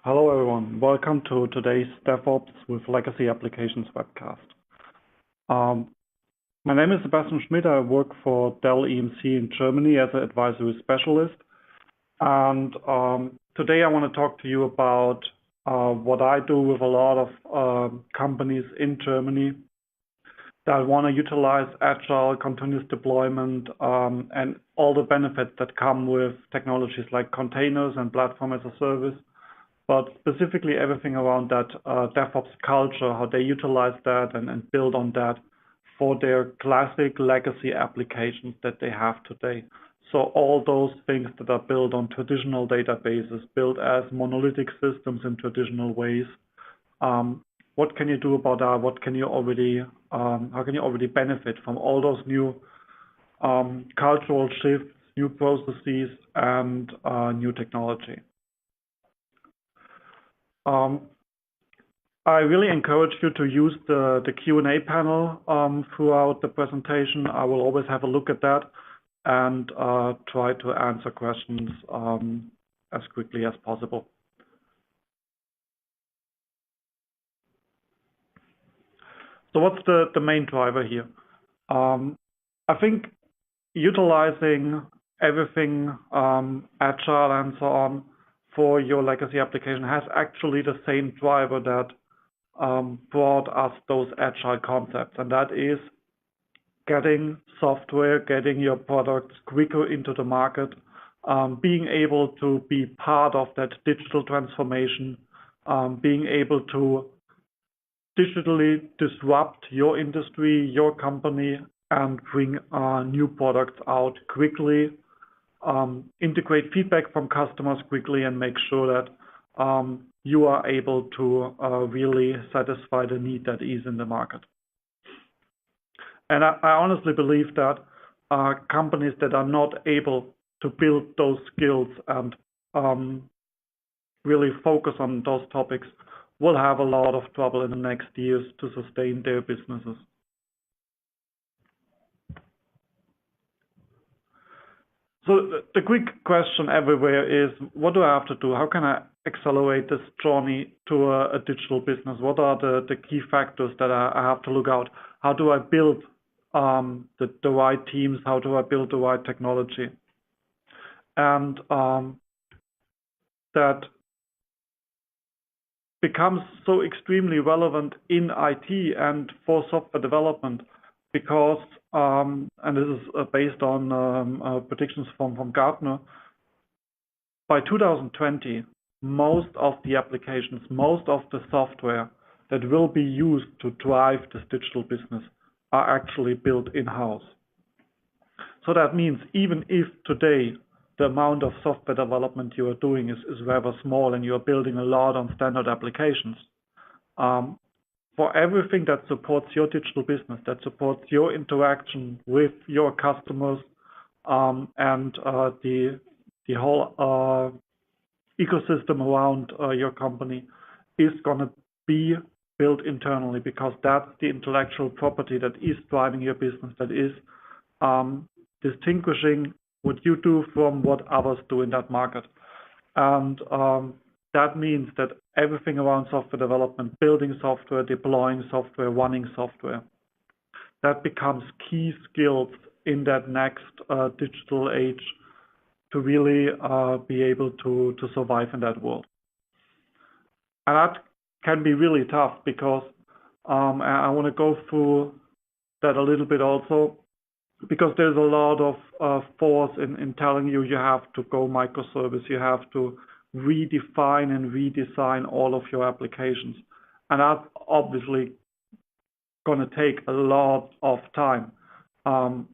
Hello everyone, welcome to today's DevOps with Legacy Applications webcast. My name is Sebastian Schmidt. I work for Dell EMC in Germany as an advisory specialist. And today I want to talk to you about what I do with a lot of companies in Germany that want to utilize agile, continuous deployment, and all the benefits that come with technologies like containers and platform as a service. But specifically everything around that DevOps culture, how they utilize that and build on that for their classic legacy applications that they have today. So all those things that are built on traditional databases, built as monolithic systems in traditional ways. What can you do about that? What can you already, how can you already benefit from all those new cultural shifts, new processes, and new technology? I really encourage you to use the Q&A panel throughout the presentation. I will always have a look at that and try to answer questions as quickly as possible. So what's the main driver here? I think utilizing everything agile and so on for your legacy application has actually the same driver that brought us those agile concepts, and that is getting software, getting your products quicker into the market, being able to be part of that digital transformation, being able to digitally disrupt your industry, your company, and bring new products out quickly. Integrate feedback from customers quickly and make sure that you are able to really satisfy the need that is in the market. And I honestly believe that companies that are not able to build those skills and really focus on those topics will have a lot of trouble in the next years to sustain their businesses. So the quick question everywhere is, what do I have to do? How can I accelerate this journey to a digital business? What are the key factors that I have to look out? How do I build the right teams? How do I build the right technology? And that becomes so extremely relevant in IT and for software development because, and this is based on predictions from Gartner, by 2020, most of the applications, most of the software that will be used to drive this digital business are actually built in-house. So that means even if today the amount of software development you are doing is rather small and you are building a lot on standard applications, for everything that supports your digital business, that supports your interaction with your customers and the whole ecosystem around your company is going to be built internally, because that's the intellectual property that is driving your business, that is distinguishing what you do from what others do in that market. And that means that everything around software development, building software, deploying software, running software, that becomes key skills in that next digital age to really be able to survive in that world. And that can be really tough because I want to go through that a little bit also, because there's a lot of force in telling you have to go microservice, you have to redefine and redesign all of your applications. And that's obviously going to take a lot of time. And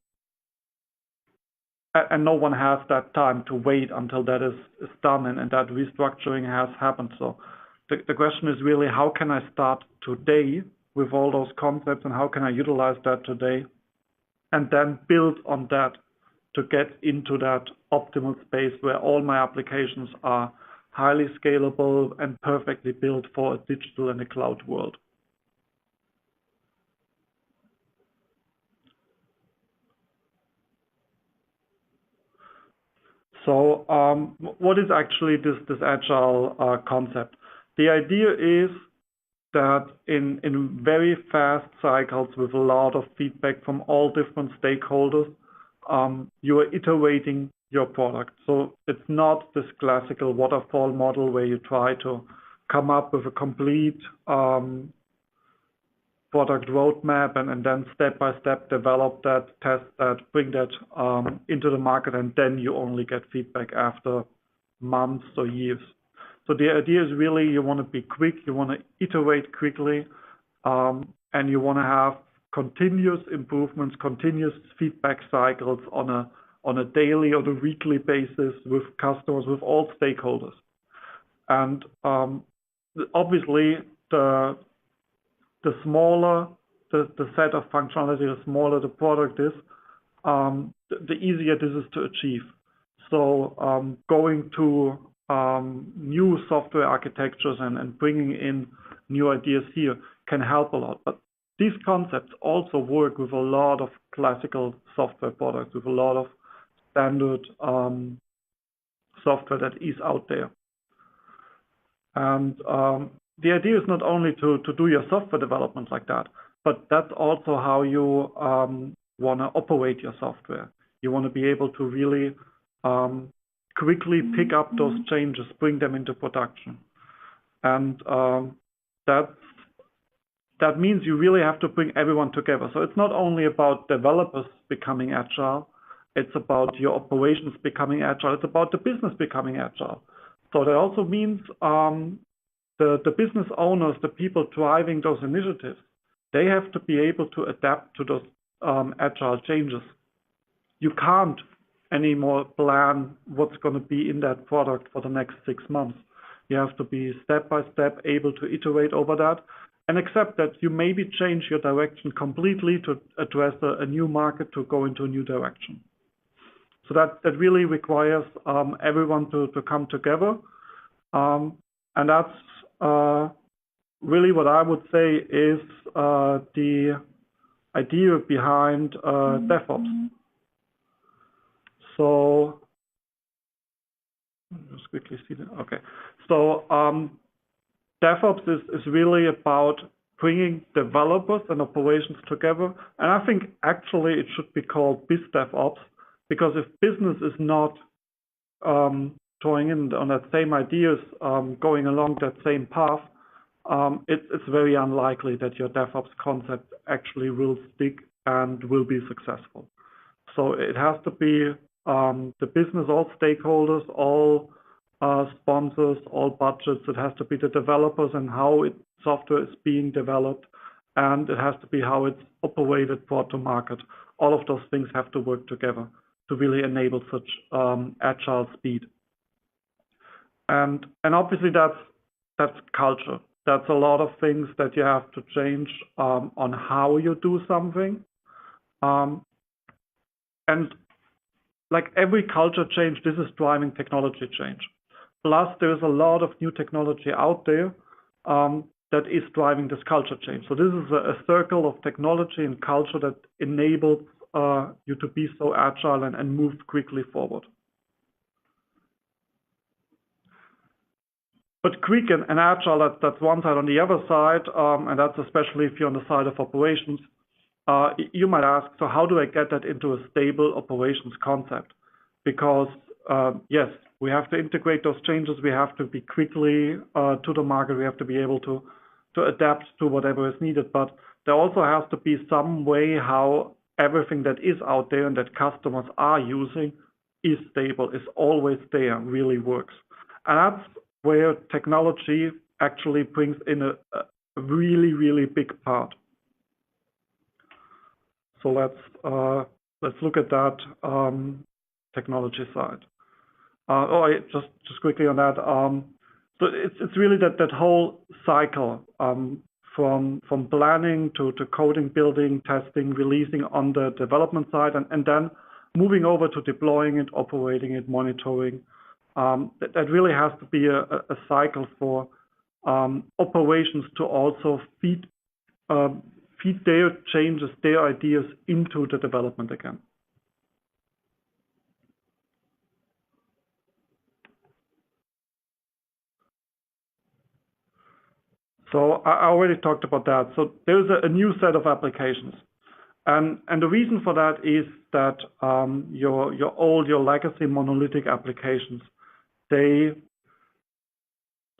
no one has that time to wait until that is done and that restructuring has happened. So the question is really, how can I start today with all those concepts, and how can I utilize that today and then build on that to get into that optimal space where all my applications are highly scalable and perfectly built for a digital and a cloud world. So what is actually this agile concept? The idea is that in very fast cycles with a lot of feedback from all different stakeholders, you are iterating your product. So it's not this classical waterfall model where you try to come up with a complete product roadmap and then step by step develop that, test that, bring that into the market, and then you only get feedback after months or years. So the idea is really you want to be quick, you want to iterate quickly, and you want to have continuous improvements, continuous feedback cycles on a daily or a weekly basis with customers, with all stakeholders. And obviously, the smaller the set of functionality, the smaller the product is, the easier this is to achieve. So going to new software architectures and bringing in new ideas here can help a lot. But these concepts also work with a lot of classical software products, with a lot of standard software that is out there. And the idea is not only to do your software development like that, but that's also how you want to operate your software. You want to be able to really quickly pick up those changes, bring them into production. And that means you really have to bring everyone together. So it's not only about developers becoming agile, it's about your operations becoming agile, it's about the business becoming agile. So that also means the business owners, the people driving those initiatives, they have to be able to adapt to those agile changes. You can't anymore plan what's going to be in that product for the next 6 months. You have to be step by step able to iterate over that and accept that you maybe change your direction completely to address a new market, to go into a new direction. So that really requires everyone to come together. And that's really what I would say is the idea behind DevOps. So just quickly see that. Okay. So DevOps is really about bringing developers and operations together. And I think actually it should be called BizDevOps, because if business is not drawing in on that same ideas, going along that same path, it's very unlikely that your DevOps concept actually will stick and will be successful. So it has to be the business, all stakeholders, all sponsors, all budgets. It has to be the developers and how software is being developed, and it has to be how it's operated, brought to market. All of those things have to work together to really enable such agile speed. And obviously that's culture. That's a lot of things that you have to change on how you do something. And like every culture change, this is driving technology change. Plus, there's a lot of new technology out there that is driving this culture change. So this is a circle of technology and culture that enables you to be so agile and move quickly forward. But quick and agile, that's one side. On the other side, and that's especially if you're on the side of operations, you might ask, so how do I get that into a stable operations concept? Because yes, we have to integrate those changes. We have to be quickly to the market. We have to be able to adapt to whatever is needed. But there also has to be some way how everything that is out there and that customers are using is stable, is always there, really works. And that's where technology actually brings in a really, really big part. So let's look at that technology side. Just quickly on that. So it's really that whole cycle from planning to coding, building, testing, releasing on the development side, and then moving over to deploying it, operating it, monitoring. That really has to be a cycle for operations to also feed their changes, their ideas into the development again. So I already talked about that. So there's a new set of applications. And the reason for that is that your legacy monolithic applications, they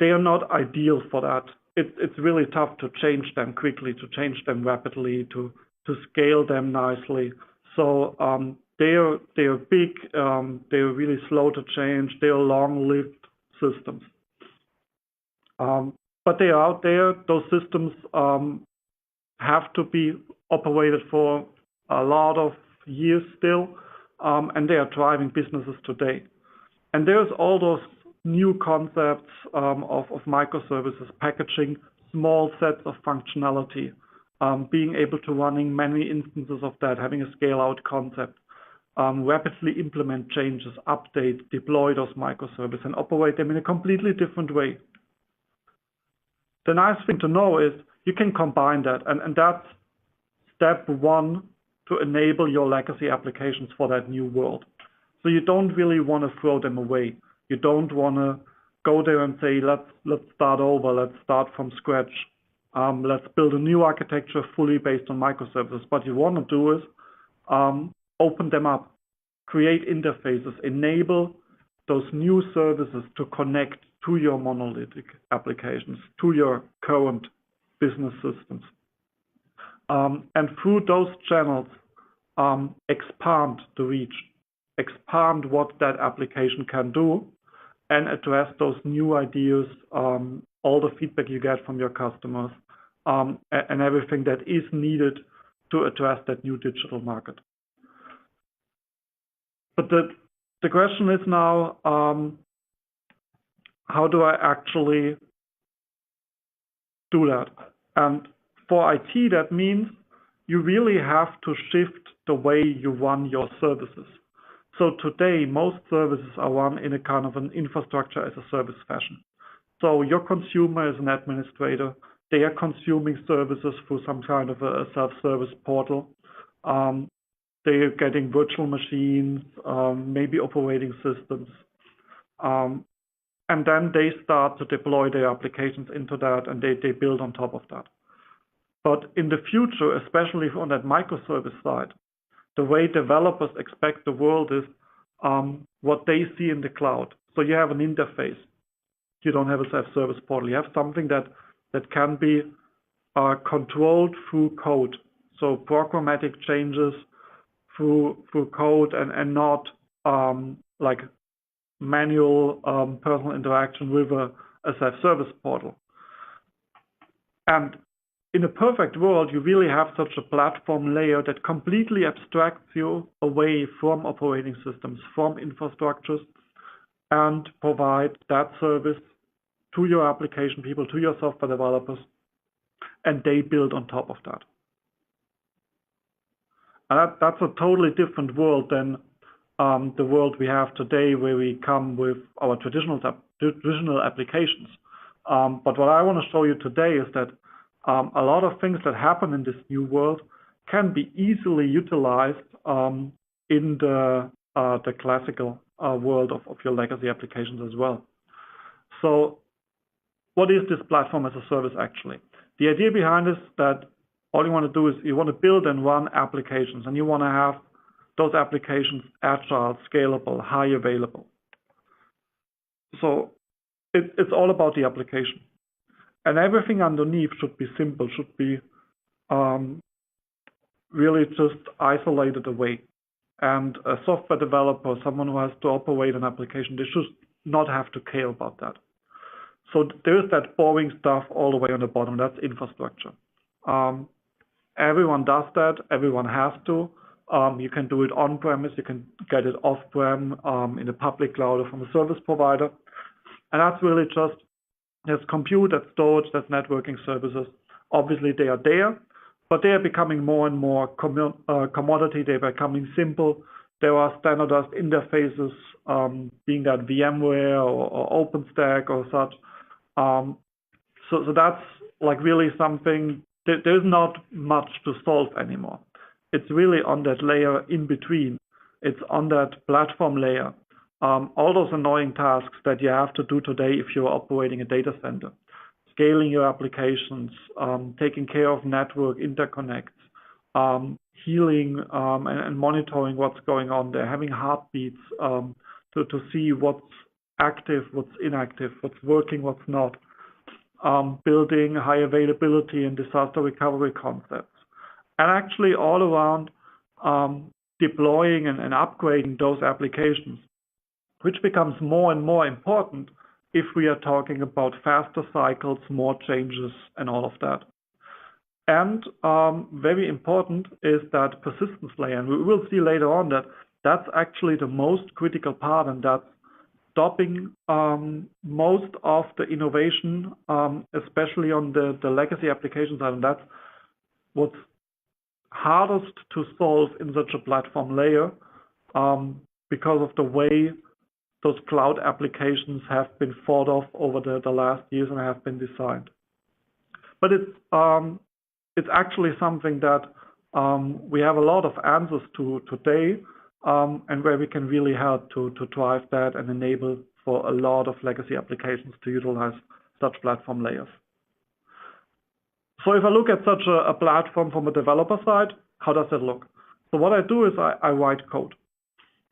are not ideal for that. It's really tough to change them quickly, to change them rapidly, to scale them nicely. So they're big, they're really slow to change, they're long-lived systems. But they are out there. Those systems have to be operated for a lot of years still, and they are driving businesses today. And there's all those new concepts of microservices, packaging small sets of functionality, being able to running many instances of that, having a scale-out concept, rapidly implement changes, update, deploy those microservices, and operate them in a completely different way. The nice thing to know is you can combine that, and that's step one to enable your legacy applications for that new world. So you don't really want to throw them away. You don't want to go there and say, let's start over, let's start from scratch. Let's build a new architecture fully based on microservices. What you want to do is open them up, create interfaces, enable those new services to connect to your monolithic applications, to your current business systems. And through those channels, expand the reach, expand what that application can do, and address those new ideas, all the feedback you get from your customers, and everything that is needed to address that new digital market. But the question is now, how do I actually do that? And for IT, that means you really have to shift the way you run your services. So today, most services are run in a kind of an infrastructure as a service fashion. So your consumer is an administrator. They are consuming services through some kind of a self-service portal. They are getting virtual machines, maybe operating systems. And then they start to deploy their applications into that, and they build on top of that. But in the future, especially on that microservice side, the way developers expect the world is what they see in the cloud. So you have an interface. You don't have a self-service portal. You have something that can be controlled through code. So programmatic changes through code and not like manual personal interaction with a self-service portal. And in a perfect world, you really have such a platform layer that completely abstracts you away from operating systems, from infrastructures, and provide that service to your application people, to your software developers, and they build on top of that. And that's a totally different world than the world we have today, where we come with our traditional applications. But what I want to show you today is that a lot of things that happen in this new world can be easily utilized in the classical world of your legacy applications as well. So what is this platform as a service actually? The idea behind this is that all you want to do is you want to build and run applications, and you want to have those applications agile, scalable, high available. So it's all about the application. And everything underneath should be simple, should be really just isolated away. And a software developer, someone who has to operate an application, they should not have to care about that. So there's that boring stuff all the way on the bottom, that's infrastructure. Everyone does that, everyone has to. You can do it on-premise, you can get it off-prem in the public cloud or from a service provider. And that's really just, there's compute, that's storage, that's networking services. Obviously they are there, but they are becoming more and more commodity, they're becoming simple. There are standardized interfaces, being that VMware or OpenStack or such. So that's like really something, there's not much to solve anymore. It's really on that layer in between. It's on that platform layer. All those annoying tasks that you have to do today if you're operating a data center. scaling your applications, taking care of network interconnects, healing and monitoring what's going on there, having heartbeats to see what's active, what's inactive, what's working, what's not, building high availability and disaster recovery concepts, and actually all around deploying and upgrading those applications, which becomes more and more important if we are talking about faster cycles, more changes, and all of that. And very important is that persistence layer. And we will see later on that that's actually the most critical part, and that's stopping most of the innovation, especially on the legacy application side. And that's what's hardest to solve in such a platform layer because of the way those cloud applications have been thought of over the last years and have been designed. But it's actually something that we have a lot of answers to today, and where we can really help to drive that and enable for a lot of legacy applications to utilize such platform layers. So if I look at such a platform from a developer side, how does it look? So what I do is I write code.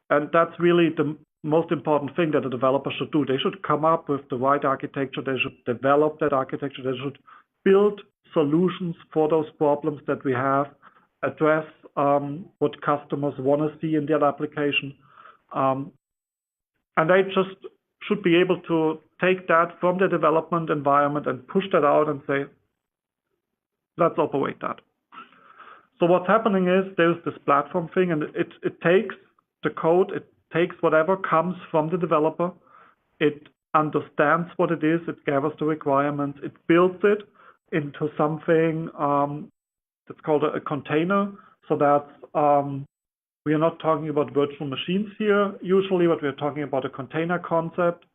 And that's really the most important thing that a developer should do. They should come up with the right architecture. They should develop that architecture. They should build solutions for those problems that we have, address what customers want to see in their application. And they just should be able to take that from the development environment and push that out and say, let's operate that. So what's happening is there's this platform thing, and it takes the code, it takes whatever comes from the developer, it understands what it is, it gathers the requirements, it builds it into something that's called a container. So that we are not talking about virtual machines here usually, but we're talking about a container concept.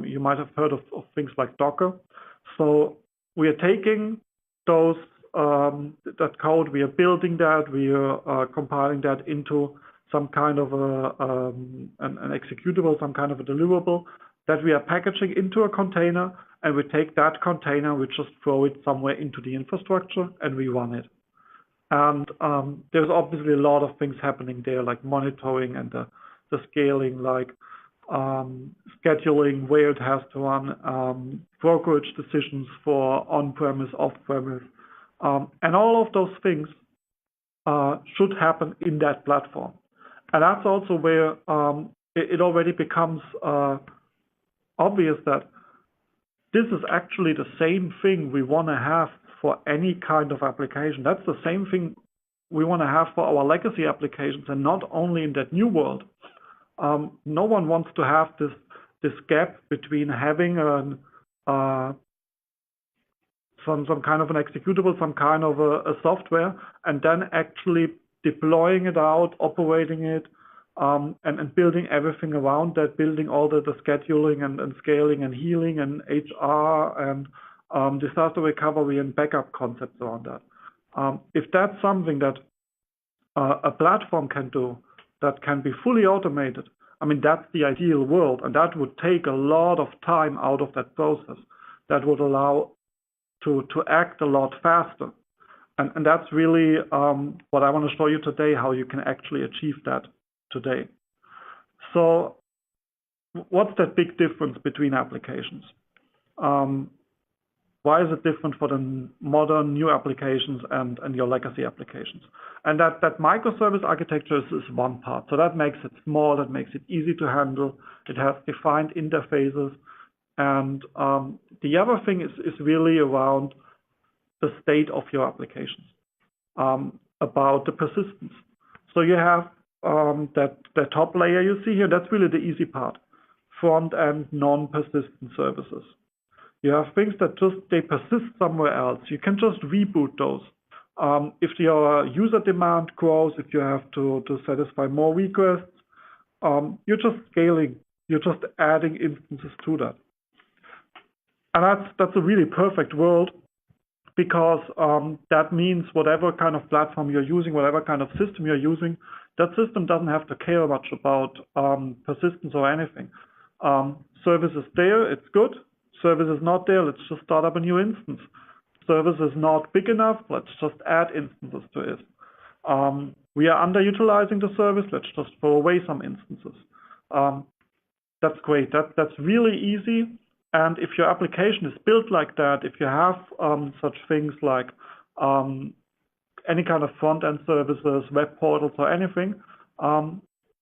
You might have heard of things like Docker. So we are taking those that code, we are building that, we are compiling that into some kind of an executable, some kind of a deliverable that we are packaging into a container, and we take that container, we just throw it somewhere into the infrastructure and we run it. And there's obviously a lot of things happening there, like monitoring and the scaling, like scheduling where it has to run, brokerage decisions for on-premise, off-premise, and all of those things should happen in that platform. And that's also where it already becomes obvious that this is actually the same thing we want to have for any kind of application. That's the same thing we want to have for our legacy applications, and not only in that new world. No one wants to have this gap between having some kind of an executable, some kind of a software, and then actually deploying it out, operating it, and building everything around that, building all the scheduling and scaling and healing and HR and disaster recovery and backup concepts around that. If that's something that a platform can do, that can be fully automated, I mean, that's the ideal world, and that would take a lot of time out of that process. That would allow to act a lot faster. And that's really what I want to show you today, how you can actually achieve that today. So what's that big difference between applications? Why is it different for the modern new applications and your legacy applications? And that microservice architecture is one part. So that makes it small, that makes it easy to handle. It has defined interfaces. And the other thing is really around the state of your applications, about the persistence. So you have the top layer you see here, that's really the easy part. Front-end non-persistent services. You have things that they persist somewhere else. You can just reboot those. If your user demand grows, if you have to satisfy more requests, you're just scaling. You're just adding instances to that. And that's a really perfect world, because that means whatever kind of platform you're using, whatever kind of system you're using, that system doesn't have to care much about persistence or anything. Service is there, it's good. Service is not there, let's just start up a new instance. Service is not big enough, let's just add instances to it. We are underutilizing the service, let's just throw away some instances. That's great. That's really easy. And if your application is built like that, if you have such things like any kind of front-end services, web portals, or anything,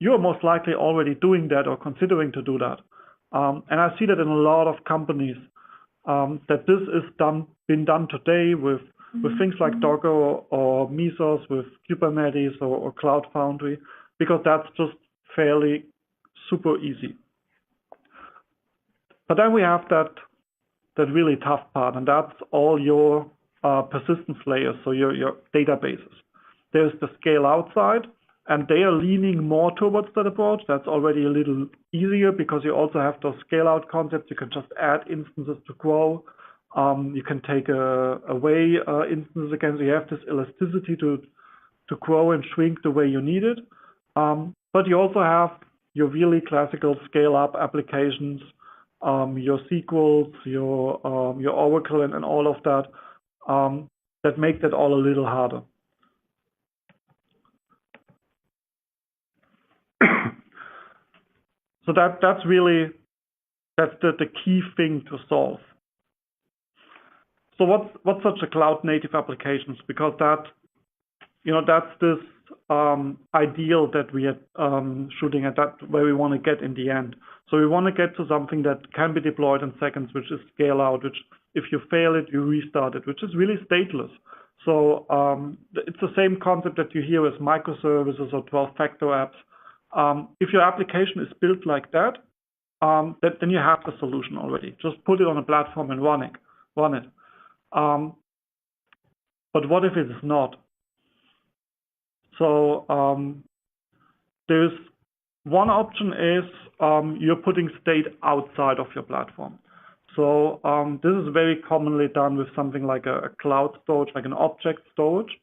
you're most likely already doing that or considering to do that. And I see that in a lot of companies that this is been done today with things like Docker or Mesos, with Kubernetes or Cloud Foundry, because that's just fairly super easy. But then we have that really tough part, and that's all your persistence layers, so your databases. There's the scale out side, and they are leaning more towards that approach. That's already a little easier because you also have those scale out concepts. You can just add instances to grow. You can take away instances again. So you have this elasticity to grow and shrink the way you need it. But you also have your really classical scale up applications, your SQLs, your Oracle, and all of that, that make that all a little harder. So that's the key thing to solve. So what's such a cloud native applications? Because that's this ideal that we are shooting at, that where we want to get in the end. So we want to get to something that can be deployed in seconds, which is scale out, which if you fail it, you restart it, which is really stateless. So it's the same concept that you hear as microservices or 12-factor apps. If your application is built like that, then you have the solution already. Just put it on a platform and run it. But what if it is not? So there's one option is you're putting state outside of your platform. So this is very commonly done with something like a cloud storage, like an object storage.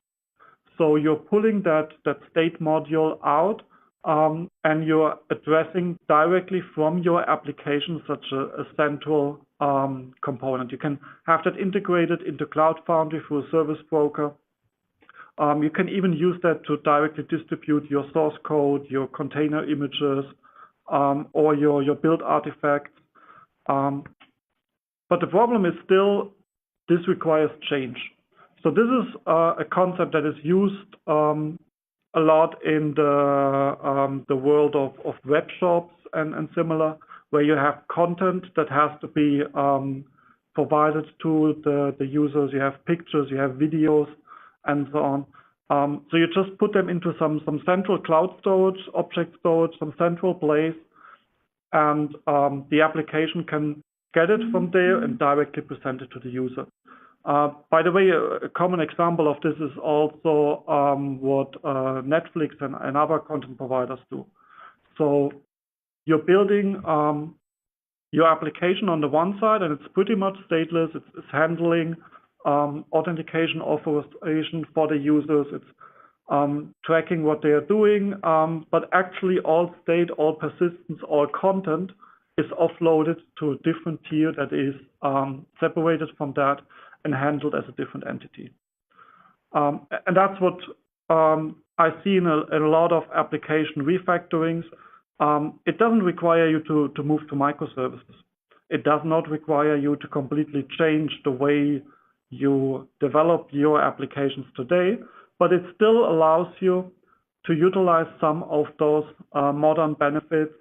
So you're pulling that state module out, and you're addressing directly from your application such a central component. You can have that integrated into Cloud Foundry through a service broker. You can even use that to directly distribute your source code, your container images, or your build artifacts. But the problem is still, this requires change. So this is a concept that is used a lot in the world of web shops and similar, where you have content that has to be provided to the users. You have pictures, you have videos, and so on. So you just put them into some central cloud storage, object storage, some central place, and the application can get it from there and directly present it to the user. By the way, a common example of this is also what Netflix and other content providers do. So you're building your application on the one side, and it's pretty much stateless. It's handling authentication, authorization for the users. It's tracking what they are doing, but actually all state, all persistence, all content is offloaded to a different tier that is separated from that and handled as a different entity. And that's what I see in a lot of application refactorings. It doesn't require you to move to microservices. It does not require you to completely change the way you develop your applications today, but it still allows you to utilize some of those modern benefits,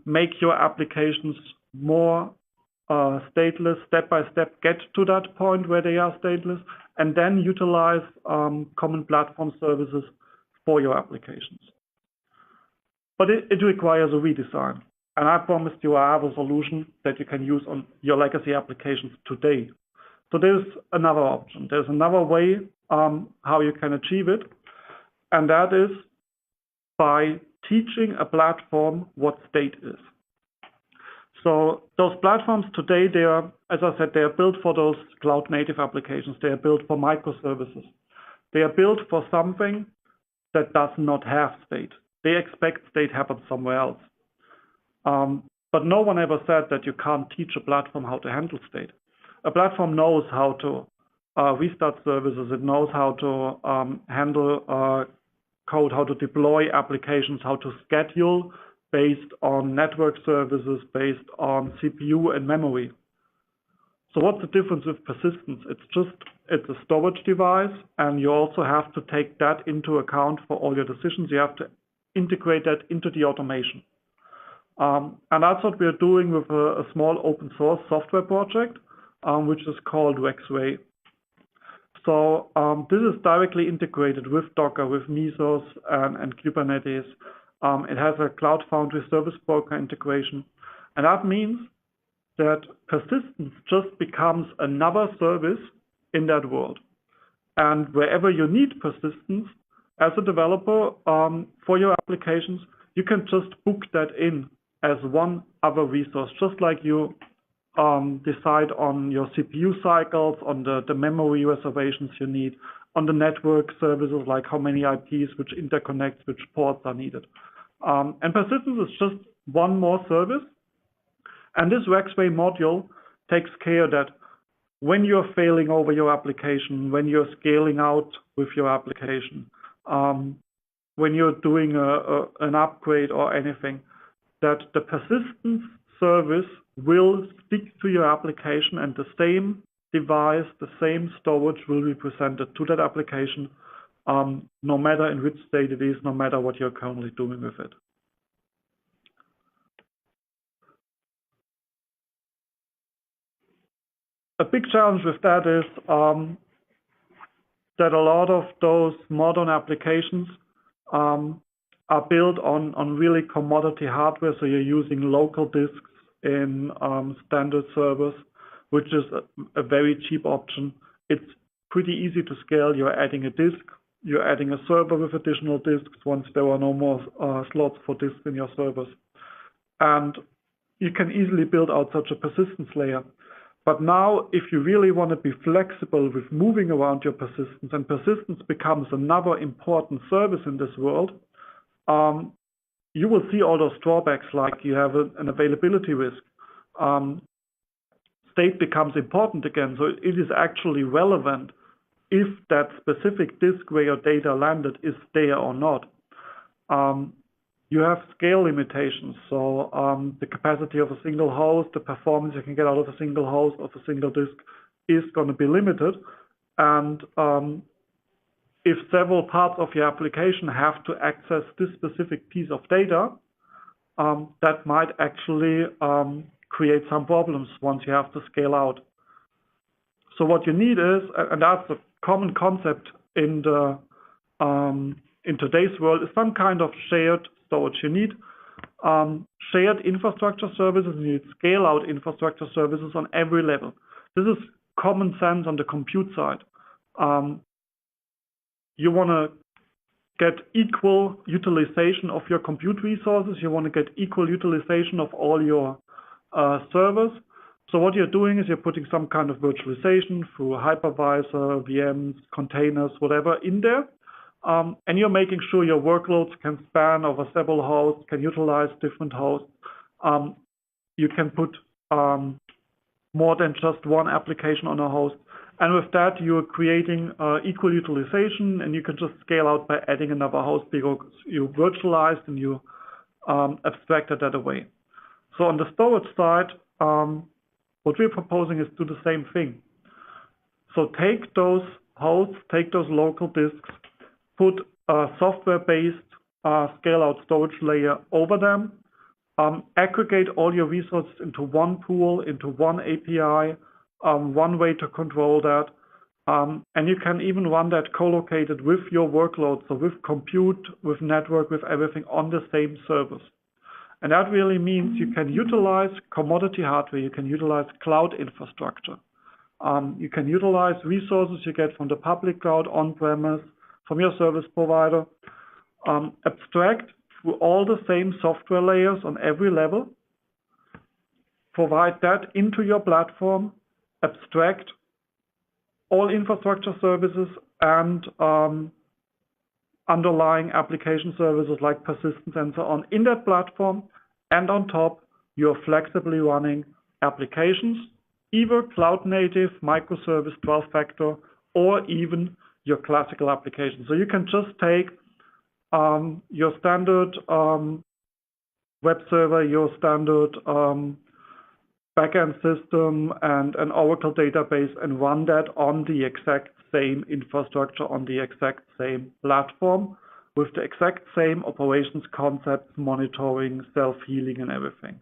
make your applications more stateless, step by step, get to that point where they are stateless, and then utilize common platform services for your applications. But it requires a redesign. And I promised you I have a solution that you can use on your legacy applications today. So there's another option. There's another way how you can achieve it. And that is by teaching a platform what state is. So those platforms today, they are, as I said, they are built for those cloud native applications. They are built for microservices. They are built for something that does not have state. They expect state happens somewhere else. But no one ever said that you can't teach a platform how to handle state. A platform knows how to restart services. It knows how to handle code, how to deploy applications, how to schedule based on network services, based on CPU and memory. So what's the difference with persistence? It's a storage device, and you also have to take that into account for all your decisions. You have to integrate that into the automation. And that's what we're doing with a small open source software project, which is called way. So this is directly integrated with Docker, with Mesos and Kubernetes. It has a Cloud Foundry service broker integration. And that means that persistence just becomes another service in that world. And wherever you need persistence as a developer for your applications, you can just book that in as one other resource, just like you decide on your CPU cycles, on the memory reservations you need, on the network services, like how many IPs, which interconnects, which ports are needed. And persistence is just one more service. And this Waxway module takes care that when you're failing over your application, when you're scaling out with your application, when you're doing an upgrade or anything, that the persistence service will stick to your application and the same device, the same storage will be presented to that application, no matter in which state it is, no matter what you're currently doing with it. A big challenge with that is that a lot of those modern applications are built on really commodity hardware. So you're using local disks in standard servers, which is a very cheap option. It's pretty easy to scale. You're adding a disk, you're adding a server with additional disks once there are no more slots for disks in your servers. And you can easily build out such a persistence layer. But now, if you really want to be flexible with moving around your persistence, and persistence becomes another important service in this world, you will see all those drawbacks, like you have an availability risk. State becomes important again, so it is actually relevant if that specific disk where your data landed is there or not. You have scale limitations, so the capacity of a single host, the performance you can get out of a single host of a single disk is going to be limited. And if several parts of your application have to access this specific piece of data, that might actually create some problems once you have to scale out. So what you need is, and that's a common concept in today's world, is some kind of shared storage. You need shared infrastructure services, and you need scale-out infrastructure services on every level. This is common sense on the compute side. You want to get equal utilization of your compute resources. You want to get equal utilization of all your servers. So what you're doing is you're putting some kind of virtualization through a hypervisor, VMs, containers, whatever in there. And you're making sure your workloads can span over several hosts, can utilize different hosts. You can put more than just one application on a host. And with that, you're creating equal utilization, and you can just scale out by adding another host because you virtualized and you abstracted that away. So on the storage side, what we're proposing is do the same thing. So take those hosts, take those local disks, put a software-based scale-out storage layer over them, aggregate all your resources into one pool, into one API, one way to control that, and you can even run that co-located with your workload, so with compute, with network, with everything on the same service. And that really means you can utilize commodity hardware, you can utilize cloud infrastructure, you can utilize resources you get from the public cloud on-premise, from your service provider, abstract through all the same software layers on every level, provide that into your platform, abstract all infrastructure services and underlying application services like persistence and so on in that platform, and on top you're flexibly running applications, either cloud native, microservice, 12-factor, or even your classical applications. So you can just take your standard web server, your standard backend system, and an Oracle database, and run that on the exact same infrastructure, on the exact same platform, with the exact same operations concepts, monitoring, self-healing, and everything.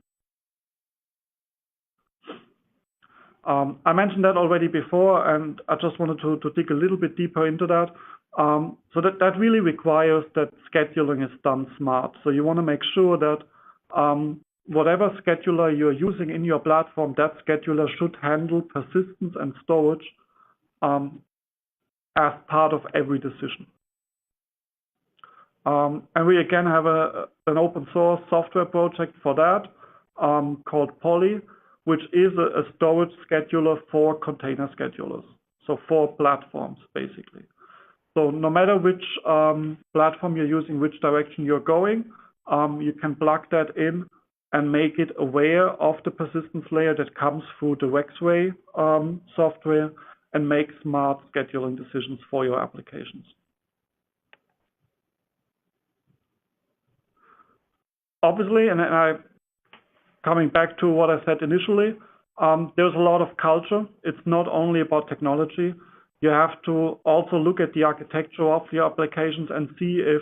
I mentioned that already before, and I just wanted to dig a little bit deeper into that. So that really requires that scheduling is done smart. So you want to make sure that whatever scheduler you're using in your platform, that scheduler should handle persistence and storage as part of every decision. And we again have an open source software project for that called Poly, which is a storage scheduler for container schedulers, so for platforms basically. So no matter which platform you're using, which direction you're going, you can plug that in and make it aware of the persistence layer that comes through the Rexway software and make smart scheduling decisions for your applications. Obviously, and coming back to what I said initially, there's a lot of culture. It's not only about technology. You have to also look at the architecture of your applications and see if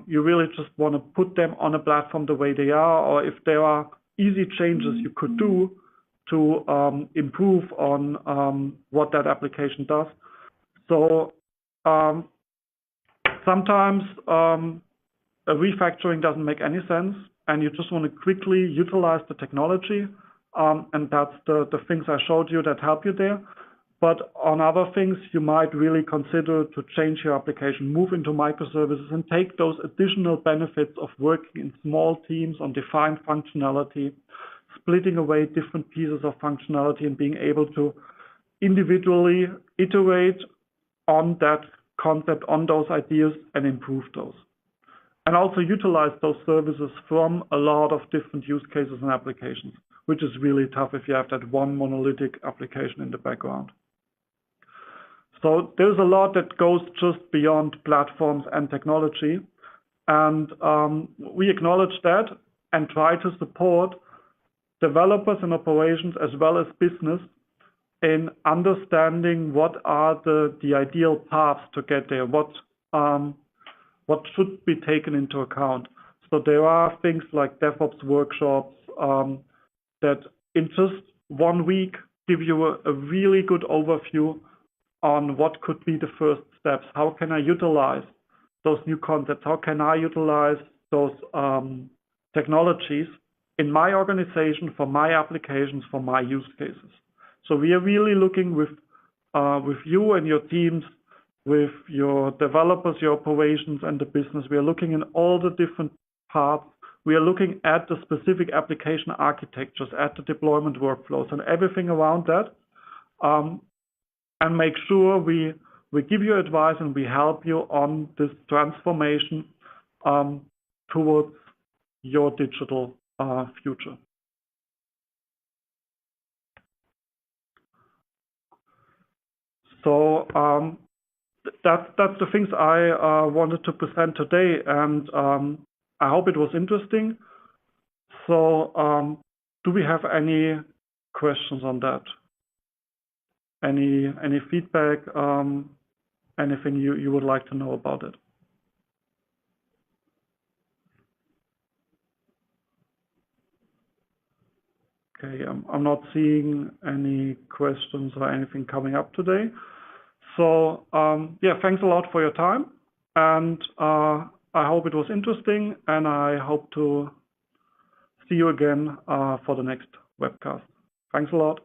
you really just want to put them on a platform the way they are, or if there are easy changes you could do to improve on what that application does. So sometimes a refactoring doesn't make any sense, and you just want to quickly utilize the technology, and that's the things I showed you that help you there. But on other things, you might really consider to change your application, move into microservices, and take those additional benefits of working in small teams on defined functionality, splitting away different pieces of functionality, and being able to individually iterate on that concept, on those ideas, and improve those. And also utilize those services from a lot of different use cases and applications, which is really tough if you have that one monolithic application in the background. So there's a lot that goes just beyond platforms and technology. And we acknowledge that and try to support developers and operations as well as business in understanding what are the ideal paths to get there, what should be taken into account. So there are things like DevOps workshops that in just 1 week give you a really good overview on what could be the first steps. How can I utilize those new concepts? How can I utilize those technologies in my organization, for my applications, for my use cases? So we are really looking with you and your teams, with your developers, your operations, and the business. We are looking in all the different parts. We are looking at the specific application architectures, at the deployment workflows, and everything around that, and make sure we give you advice and we help you on this transformation towards your digital future. So that's the things I wanted to present today, and I hope it was interesting. So do we have any questions on that? Any feedback? Anything you would like to know about it? Okay, I'm not seeing any questions or anything coming up today. So yeah, thanks a lot for your time, and I hope it was interesting, and I hope to see you again for the next webcast. Thanks a lot.